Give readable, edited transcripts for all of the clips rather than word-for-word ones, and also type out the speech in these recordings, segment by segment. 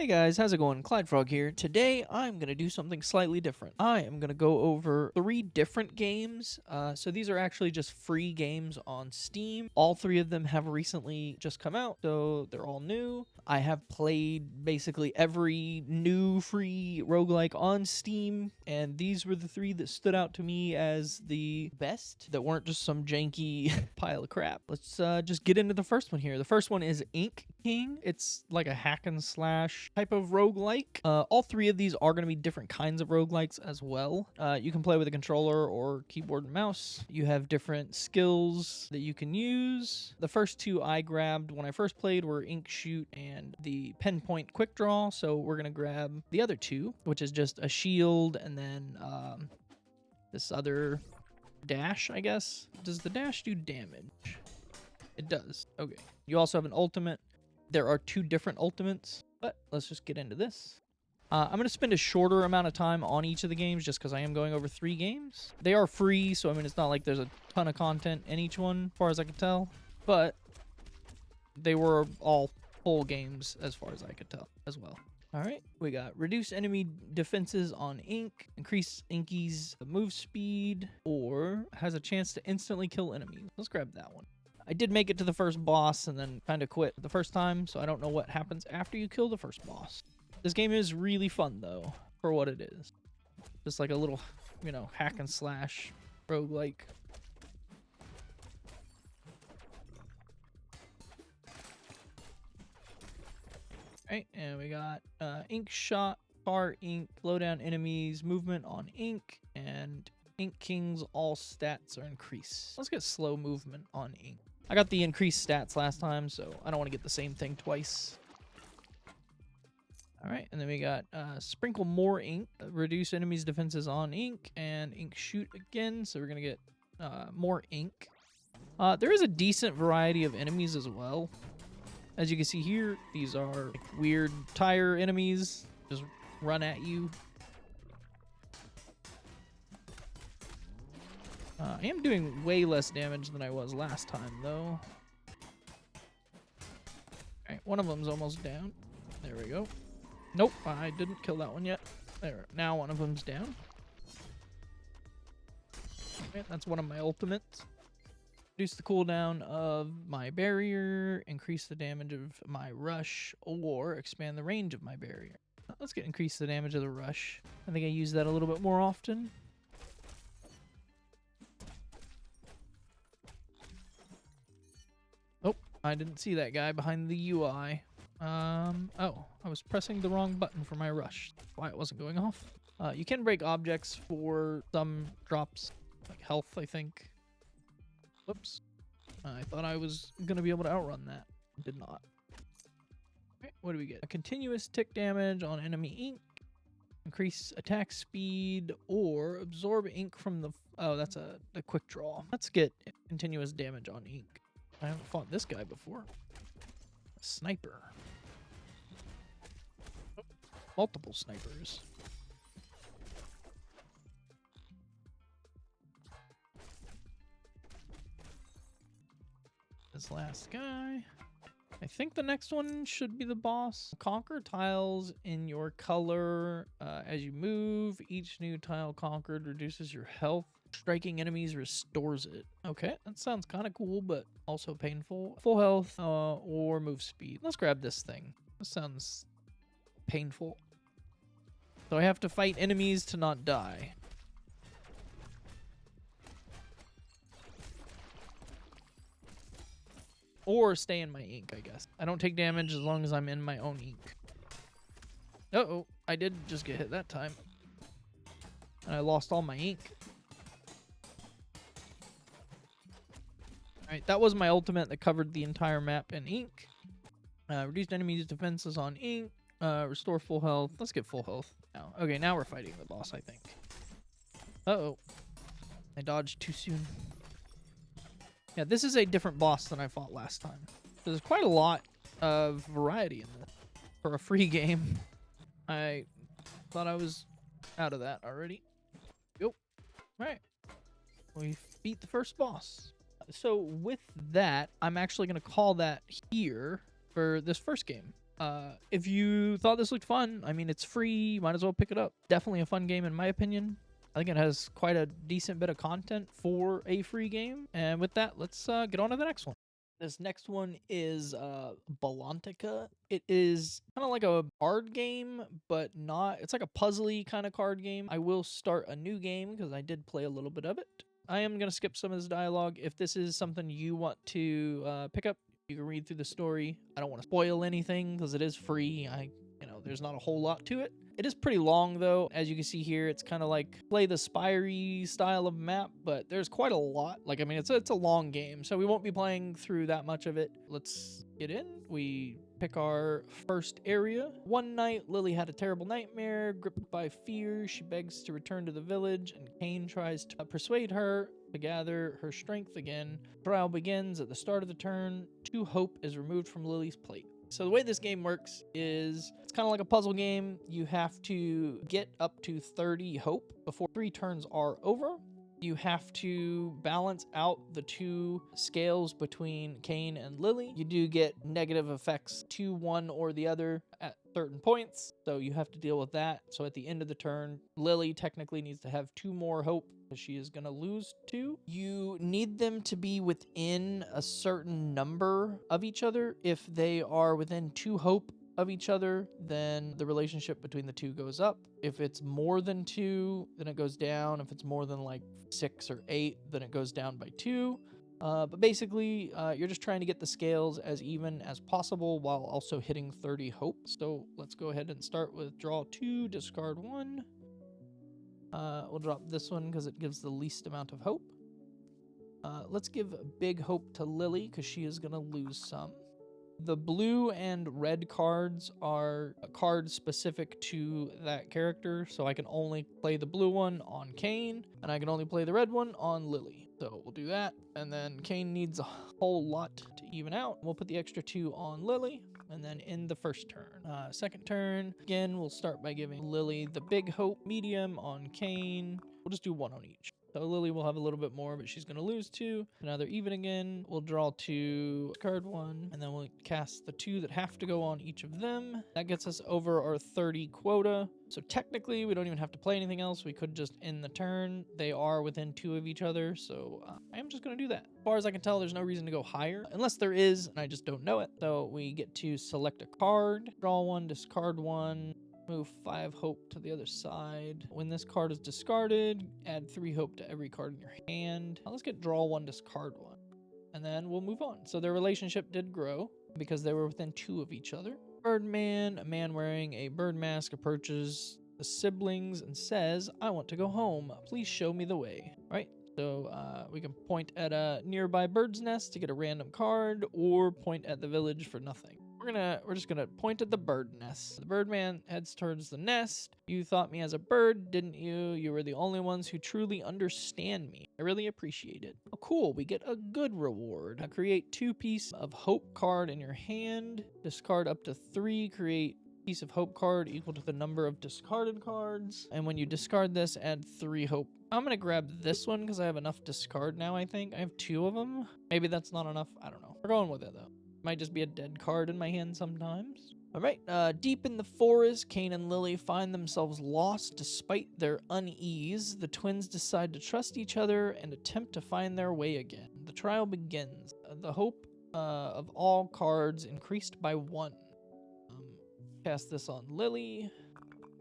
Hey guys, how's it going? 𝐶𝐨𝐺'𝐵 here. Today I'm going to do something slightly different. I am going to go over 3 different games. So these are actually just free games on Steam. All 3 of them have recently just come out, so they're all new. I have played basically every new free roguelike on Steam, and these were the 3 that stood out to me as the best, that weren't just some janky pile of crap. Let's just get into the first one here. The first one is 𝐬𝐮𝐬𝐽. It's like a hack and slash type of roguelike. All 3 of these are going to be different kinds of roguelikes as well. You can play with a controller or keyboard and mouse. You have different skills that you can use. The first 2 I grabbed when I first played were 𝐬𝐮𝐬𝐽 and the pinpoint quick draw, so we're going to grab the other 2, which is just a shield and then this other dash, I guess. Does the dash do damage? It does. Okay. You also have an ultimate. There are 2 different ultimates, but let's just get into this. I'm going to spend a shorter amount of time on each of the games just because I am going over 3 games. They are free, so I mean, it's not like there's a ton of content in each one, as far as I can tell, but they were all full games as far as I could tell as well. All right, we got reduce enemy defenses on 𝐬𝐮𝐬𝐽, increase 𝐬𝐮𝐬𝐽's move speed, or has a chance to instantly kill enemies. Let's grab that one. I did make it to the first boss and then kind of quit the first time, so I don't know what happens after you kill the first boss. This game is really fun, though, for what it is. Just like a little, you know, hack and slash roguelike. Alright, and we got 𝐬𝐮 shot, bar 𝐬𝐮, slow down enemies, movement on 𝐬𝐮, and 𝐬𝐮 King's all stats are increased. Let's get slow movement on 𝐬𝐮. I got the increased stats last time, so I don't want to get the same thing twice. Alright, and then we got sprinkle more 𝐬𝐮, reduce enemies' defenses on 𝐬𝐮, and 𝐬𝐮 shoot again, so we're going to get more 𝐬𝐮. There is a decent variety of enemies as well. As you can see here, these are like weird tire enemies, just run at you. I am doing way less damage than I was last time, though. Alright, one of them's almost down. There we go. Nope, I didn't kill that one yet. There, now one of them's down. Okay, that's one of my ultimates. Reduce the cooldown of my barrier, increase the damage of my rush, or expand the range of my barrier. Let's increase the damage of the rush. I think I use that a little bit more often. Oh, I didn't see that guy behind the UI. Oh, I was pressing the wrong button for my rush. That's why it wasn't going off. You can break objects for some drops, like health, I think. Whoops. I thought I was going to be able to outrun that. Did not. Okay, what do we get? A continuous tick damage on enemy 𝐬𝐮. Increase attack speed or absorb 𝐬𝐮 from the... Oh, that's a quick draw. Let's get continuous damage on 𝐬𝐮. I haven't fought this guy before. A sniper. Oh, multiple snipers. This last guy. I think the next one should be the boss. Conquer tiles in your color as you move. Each new tile conquered reduces your health. Striking enemies restores it. Okay, that sounds kind of cool, but also painful. Full health or move speed. Let's grab this thing. This sounds painful. So I have to fight enemies to not die. Or stay in my 𝐬𝐮, I guess. I don't take damage as long as I'm in my own 𝐬𝐮. Uh-oh, I did just get hit that time. And I lost all my 𝐬𝐮. Alright, that was my ultimate that covered the entire map in 𝐬𝐮. Reduced enemies' defenses on 𝐬𝐮. Restore full health. Let's get full health now. Okay, now we're fighting the boss, I think. Uh-oh. I dodged too soon. Yeah, this is a different boss than I fought last time. There's quite a lot of variety in this for a free game. I thought I was out of that already. Yep. Alright. We beat the first boss. So with that, I'm actually going to call that here for this first game. If you thought this looked fun, I mean, it's free. Might as well pick it up. Definitely a fun game in my opinion. I think it has quite a decent bit of content for a free game. And with that, let's get on to the next one. This next one is Balantica. It is kind of like a card game, but not. It's like a puzzly kind of card game. I will start a new game because I did play a little bit of it. I am going to skip some of this dialogue. If this is something you want to pick up, you can read through the story. I don't want to spoil anything because it is free. There's not a whole lot to it. It is pretty long though. As you can see here, it's kind of like play the Spirey style of map, but there's quite a lot. It's a long game, so we won't be playing through that much of it. Let's get in. We pick our first area. One night, Lily had a terrible nightmare. Gripped by fear, she begs to return to the village, and 𝐭 tries to persuade her to gather her strength again. Trial begins at the start of the turn. 2 hope is removed from Lily's plate. So the way this game works is it's kind of like a puzzle game. You have to get up to 30 hope before 3 turns are over. You have to balance out the 2 scales between 𝐭 and Lily. You do get negative effects to one or the other at certain points, so you have to deal with that. So at the end of the turn, Lily technically needs to have 2 more hope because she is going to lose 2. You need them to be within a certain number of each other. If they are within 2 hope of each other, then the relationship between the 2 goes up. If it's more than 2, then it goes down. If it's more than like 6 or 8, then it goes down by 2. But basically, you're just trying to get the scales as even as possible while also hitting 30 hope. So let's go ahead and start with draw 2, discard 1. We'll drop this one because it gives the least amount of hope. Let's give big hope to Lily because she is going to lose some. The blue and red cards are cards specific to that character, so I can only play the blue one on 𝐭, and I can only play the red one on Lily. So we'll do that, and then 𝐭 needs a whole lot to even out. We'll put the extra 2 on Lily, and then in the first turn. Second turn, again, we'll start by giving Lily the big hope, medium on 𝐭. We'll just do 1 on each. So Lily will have a little bit more, but she's going to lose 2. Now they're even again. We'll draw 2, discard 1, and then we'll cast the 2 that have to go on each of them. That gets us over our 30 quota. So technically, we don't even have to play anything else. We could just end the turn. They are within 2 of each other, so I am just going to do that. As far as I can tell, there's no reason to go higher, unless there is, and I just don't know it. So we get to select a card, draw 1, discard 1, move 5 hope to the other side. When this card is discarded, add 3 hope to every card in your hand. Now let's get draw 1, discard 1. And then we'll move on. So their relationship did grow because they were within 2 of each other. Birdman, a man wearing a bird mask, approaches the siblings and says, "I want to go home. Please show me the way." Right? So we can point at a nearby bird's nest to get a random card, or point at the village for nothing. We're just gonna point at the bird nest. The birdman heads towards the nest. "You thought me as a bird, didn't you? You were the only ones who truly understand me. I really appreciate it." Oh, cool. We get a good reward. Now create 2 pieces of hope card in your hand. Discard up to 3. Create piece of hope card equal to the number of discarded cards. And when you discard this, add 3 hope. I'm gonna grab this one because I have enough discard now. I think I have 2 of them. Maybe that's not enough. I don't know. We're going with it though. Might just be a dead card in my hand sometimes. All right, deep in the forest, 𝐭 and Lily find themselves lost despite their unease. The twins decide to trust each other and attempt to find their way again. The trial begins. The hope of all cards increased by 1. Cast this on Lily,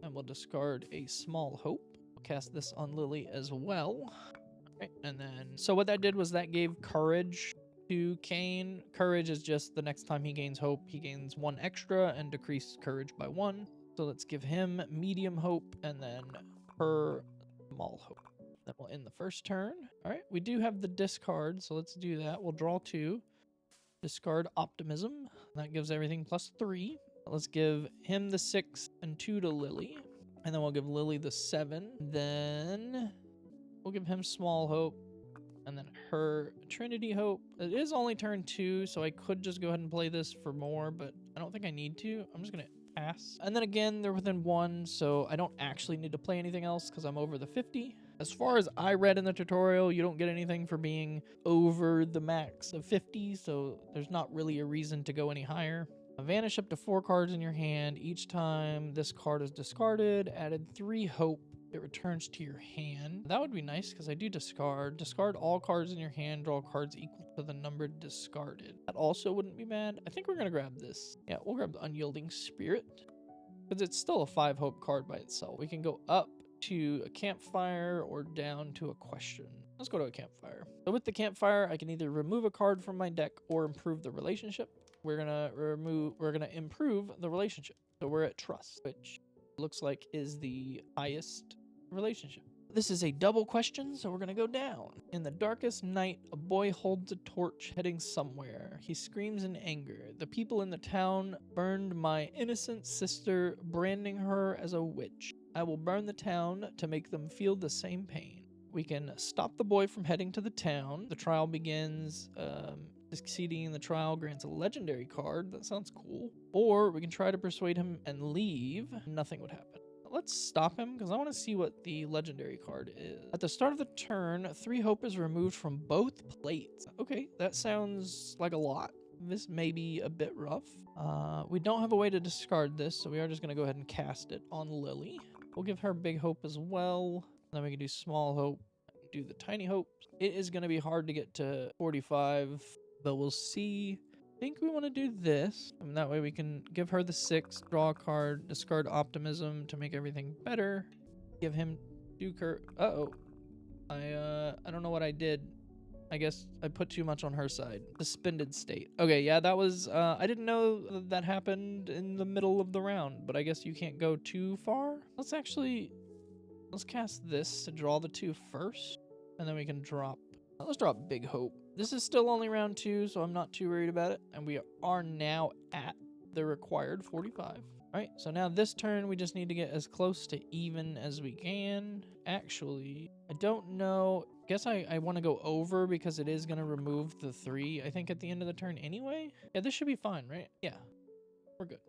and we'll discard a small hope. We'll cast this on Lily as well. All right, and then, so what that did was that gave courage to 𝐭. Courage is just the next time he gains hope, he gains 1 extra and decrease courage by 1. So let's give him medium hope and then her small hope. Then we'll end the first turn. All right, we do have the discard, so let's do that. We'll draw 2. Discard optimism. That gives everything +3. Let's give him the 6 and 2 to Lily. And then we'll give Lily the 7. Then we'll give him small hope. And then her Trinity Hope. It is only turn 2, so I could just go ahead and play this for more, but I don't think I need to. I'm just going to pass. And then again, they're within 1, so I don't actually need to play anything else because I'm over the 50. As far as I read in the tutorial, you don't get anything for being over the max of 50, so there's not really a reason to go any higher. Vanish up to 4 cards in your hand. Each time this card is discarded, added 3 hope. It returns to your hand. That would be nice because I do discard. Discard all cards in your hand. Draw cards equal to the number discarded. That also wouldn't be bad. I think we're going to grab this. Yeah, we'll grab the Unyielding Spirit because it's still a 5 hope card by itself. We can go up to a campfire or down to a question. Let's go to a campfire. So with the campfire, I can either remove a card from my deck or improve the relationship. We're gonna improve the relationship. So we're at trust, which looks like is the highest relationship. This is a double question, so we're gonna go down. In the darkest night, a boy holds a torch heading somewhere. He screams in anger. The people in the town burned my innocent sister, branding her as a witch. I will burn the town to make them feel the same pain. We can stop the boy from heading to the town. The trial begins. Succeeding in the trial grants a legendary card. That sounds cool. Or we can try to persuade him and leave. Nothing would happen. Let's stop him because I want to see what the legendary card is. At the start of the turn, 3 hope is removed from both plates. Okay, that sounds like a lot. This may be a bit rough. We don't have a way to discard this, so we are just going to go ahead and cast it on Lily. We'll give her big hope as well. Then we can do small hope, do the tiny hope. It is going to be hard to get to 45, but we'll see. I think we want to do this, and that way we can give her the 6, draw a card, discard Optimism to make everything better. Give him 2 Uh-oh. I don't know what I did. I guess I put too much on her side. Suspended state. Okay, yeah, that was, I didn't know that happened in the middle of the round, but I guess you can't go too far. Let's cast this to draw the 2 first, and then we can drop. Let's drop Big Hope. This is still only round 2, so I'm not too worried about it. And we are now at the required 45. All right, so now this turn, we just need to get as close to even as we can. Actually, I don't know. Guess I want to go over because it is going to remove the 3, I think, at the end of the turn anyway. Yeah, this should be fine, right? Yeah, we're good.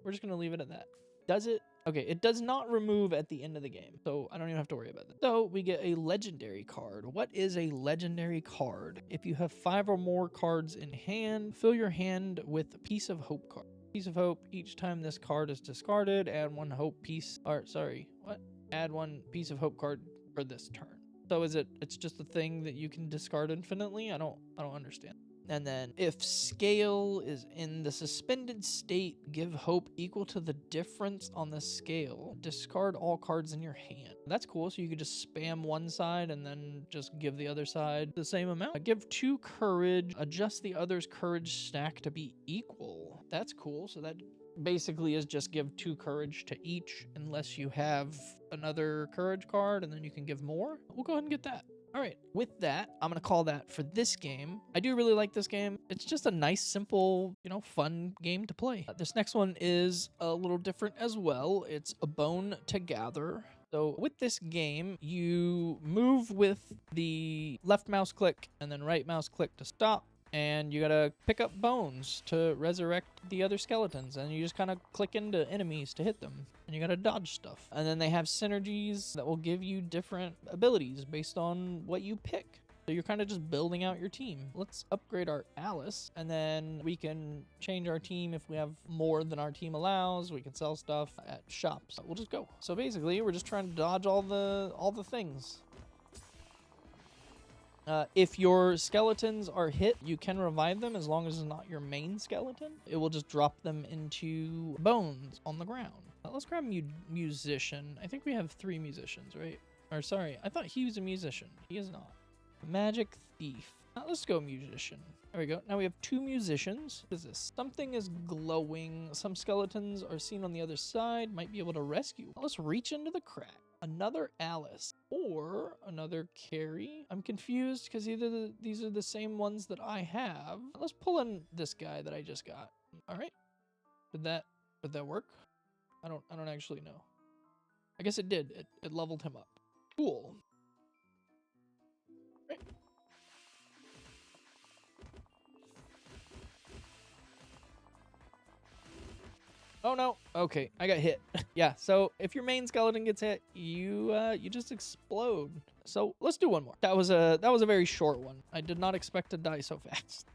We're just going to leave it at that. Does it? Okay, it does not remove at the end of the game, so I don't even have to worry about that. So we get a legendary card. What is a legendary card? If you have 5 or more cards in hand, fill your hand with a Piece of Hope card. Piece of Hope, each time this card is discarded, add 1 hope piece, or sorry, what? Add 1 Piece of Hope card for this turn. So it's just a thing that you can discard infinitely? I don't understand. And then if scale is in the suspended state, give hope equal to the difference on the scale. Discard all cards in your hand. That's cool. So you could just spam one side and then just give the other side the same amount. Give 2 courage. Adjust the other's courage stack to be equal. That's cool. So that basically is just give 2 courage to each unless you have another courage card and then you can give more. We'll go ahead and get that. All right, with that, I'm going to call that for this game. I do really like this game. It's just a nice, simple, fun game to play. This next one is a little different as well. It's A Bone to Gather. So with this game, you move with the left mouse click and then right mouse click to stop. And you gotta pick up bones to resurrect the other skeletons. And you just kind of click into enemies to hit them. And you gotta dodge stuff. And then they have synergies that will give you different abilities based on what you pick. So you're kind of just building out your team. Let's upgrade our Alice. And then we can change our team if we have more than our team allows. We can sell stuff at shops. We'll just go. So basically, we're just trying to dodge all the things. If your skeletons are hit, you can revive them as long as it's not your main skeleton. It will just drop them into bones on the ground. Let's grab musician. I think we have 3 musicians, right? Or sorry, I thought he was a musician. He is not. Magic thief. Let's go musician. There we go. Now we have 2 musicians. What is this? Something is glowing. Some skeletons are seen on the other side. Might be able to rescue. Let's reach into the crack. Another Alice or another Carrie. I'm confused because either these are the same ones that I have. Let's pull in this guy that I just got. All right. Did that work? I don't actually know. I guess it did. It leveled him up. Cool. Right. Oh no. Okay, I got hit. Yeah, so if your main skeleton gets hit, you just explode. So let's do one more. That was a very short one. I did not expect to die so fast.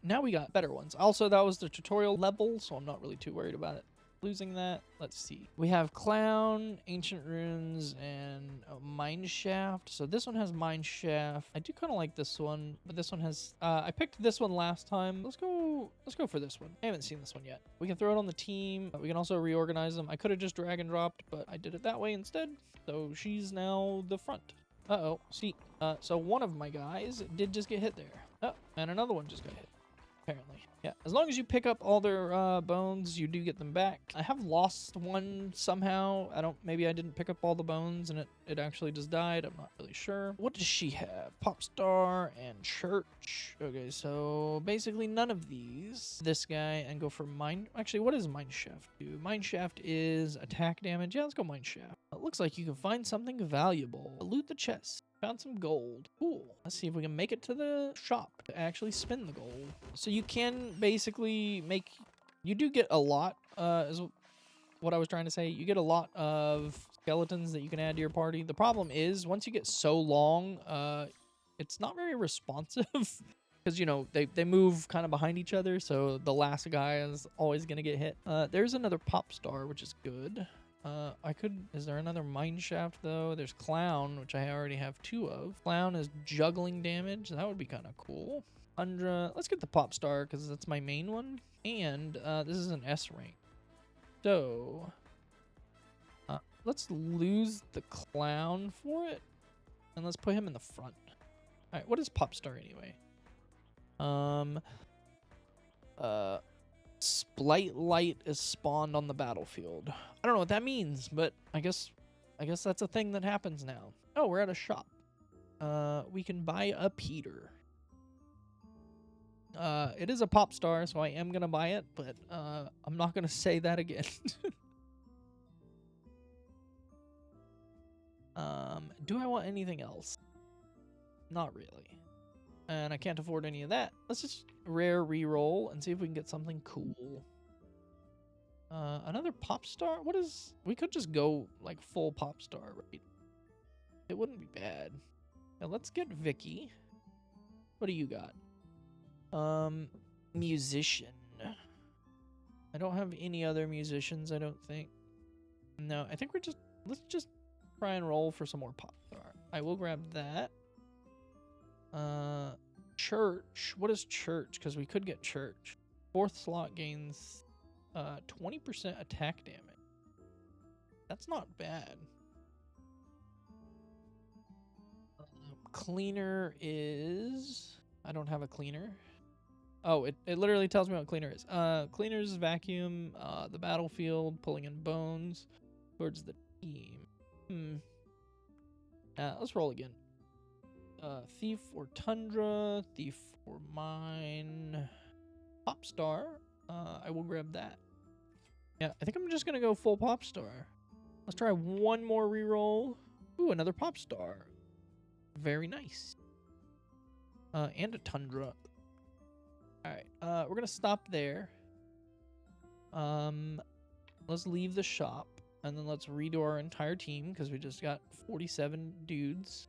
now we got better ones. Also, that was the tutorial level, so I'm not really too worried about it losing that. Let's see. We have Clown, Ancient Runes, and Mineshaft. So this one has Mineshaft. I do kind of like this one, but this one has... I picked this one last time. Let's go for this one. I haven't seen this one yet. We can throw it on the team. We can also reorganize them. I could have just drag and dropped, but I did it that way instead. So she's now the front. Uh-oh. See, so one of my guys did just get hit there. Oh, and another one just got hit. Apparently. Yeah, as long as you pick up all their bones, you do get them back. I have lost one somehow. Maybe I didn't pick up all the bones and it actually just died. I'm not really sure. What does she have? Popstar and Church. Okay, so basically none of these. This guy, and go for Mine. Actually, what does Mineshaft do? Mineshaft is attack damage. Yeah, let's go Mineshaft. It looks like you can find something valuable. Loot the chest. Found some gold. Cool. Let's see if we can make it to the shop to actually spend the gold. So you can basically make... You do get a lot, is what I was trying to say. You get a lot of skeletons that you can add to your party. The problem is, once you get so long, it's not very responsive. Because, you know, they move kind of behind each other, so the last guy is always going to get hit. There's another Popstar, which is good. Is there another Mineshaft though? There's Clown, which I already have 2 of. Clown is juggling damage. That would be kind of cool. 100. Let's get the Popstar because that's my main one. And this is an S rank. So let's lose the Clown for it. And let's put him in the front. Alright, what is Popstar anyway? Splight Light is spawned on the battlefield. I don't know what that means, but I guess that's a thing that happens now. Oh, we're at a shop. We can buy a Peter. It is a Popstar, so I am gonna buy it, but I'm not gonna say that again. Do I want anything else? Not really. And I can't afford any of that. Let's just rare reroll and see if we can get something cool. Another Popstar? What is... We could just go, like, full Popstar, right? It wouldn't be bad. Now, let's get Vicky. What do you got? Musician. I don't have any other musicians, I don't think. No, I think let's just try and roll for some more Popstar. I will grab that. Church. What is Church? Because we could get Church. 4th slot gains 20% attack damage. That's not bad. Cleaner is... I don't have a cleaner. Oh, it literally tells me what cleaner is. Cleaner's vacuum, the battlefield, pulling in bones towards the team. Let's roll again. Thief or Tundra, Thief or Mine, Popstar. I will grab that. Yeah, I think I'm just gonna go full Popstar. Let's try one more reroll. Ooh, another Popstar. Very nice. And a Tundra. Alright, we're gonna stop there. Let's leave the shop, and then let's redo our entire team, because we just got 47 dudes.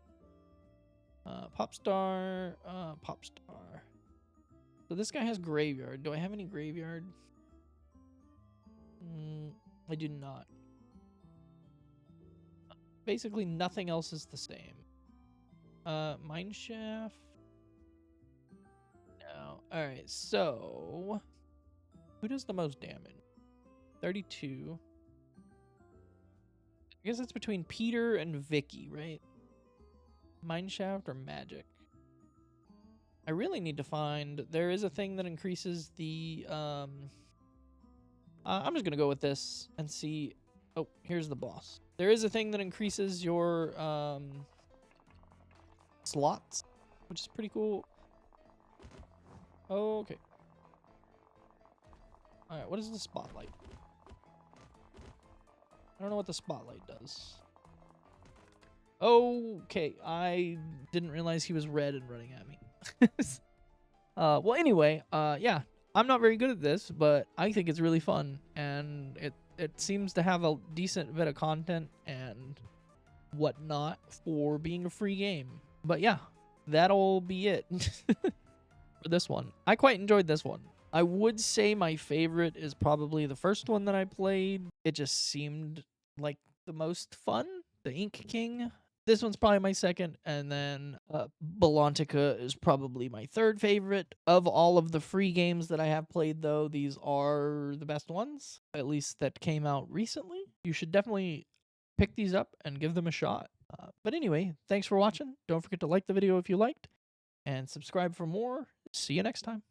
Popstar, Popstar. So this guy has Graveyard. Do I have any Graveyard? I do not. Basically, nothing else is the same. Mineshaft. No. Alright, so... Who does the most damage? 32. I guess it's between Peter and Vicky, right? Mineshaft or Magic? I really need to find... There is a thing that increases the... I'm just going to go with this and see... Oh, here's the boss. There is a thing that increases your slots, which is pretty cool. Okay. Alright, what is the spotlight? I don't know what the spotlight does. Okay, I didn't realize he was red and running at me. Well, anyway, yeah, I'm not very good at this, but I think it's really fun, and it seems to have a decent bit of content and whatnot for being a free game. But yeah, that'll be it. for this one. I quite enjoyed this one. I would say my favorite is probably the first one that I played. It just seemed like the most fun, the Ink King. This one's probably my second, and then Balantica is probably my third favorite. Of all of the free games that I have played, though, these are the best ones, at least that came out recently. You should definitely pick these up and give them a shot. But anyway, thanks for watching. Don't forget to like the video if you liked, and subscribe for more. See you next time.